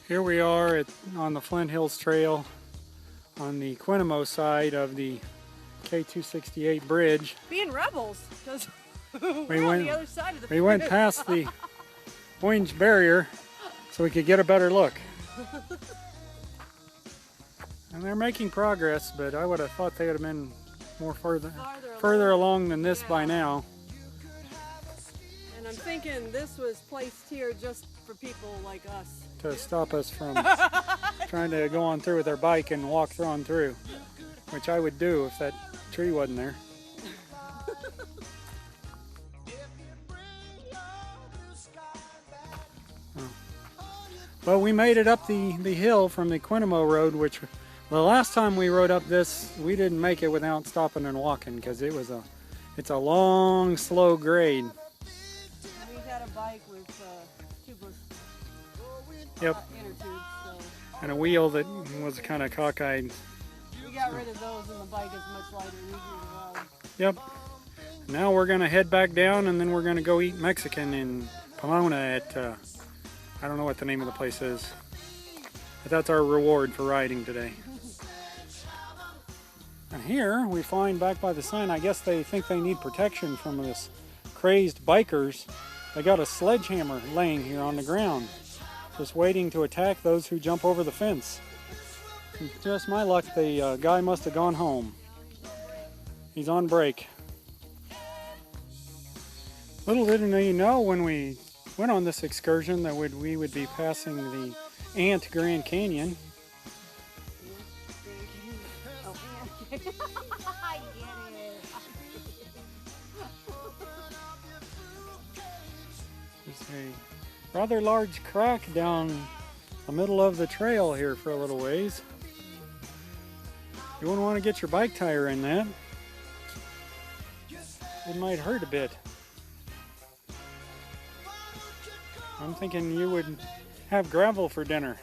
Here we are on the Flint Hills Trail on the Quenemo side of the K-268 bridge. Being rebels, because We we're on the other side of the We went past the orange barrier so we could get a better look. And they're making progress, but I would have thought they would have been more further along than this by now. And I'm thinking this was placed here just for people like us. To stop us from trying to go on through with our bike and walk on through, which I would do if that tree wasn't there. Well, we made it up the hill from the Quenemo road, which the last time we rode up this, we didn't make it without stopping and walking because it's a long, slow grade. We had a bike with tubeless Yep. inner tubes, so And a wheel that was kind of cockeyed. we got rid of those, and the bike is much lighter and easier to ride. Yep. Now we're gonna head back down, and then we're gonna go eat Mexican in Pomona at I don't know what the name of the place is, but that's our reward for riding today. And here we find back by the sign, I guess they think they need protection from this crazed bikers. They got a sledgehammer laying here on the ground, just waiting to attack those who jump over the fence. And just my luck, the guy must have gone home. He's on break. Little did we know when we went on this excursion that we would be passing the Ant Grand Canyon. I get it. There's a rather large crack down the middle of the trail here for a little ways. You wouldn't want to get your bike tire in that. It might hurt a bit. I'm thinking you would have gravel for dinner.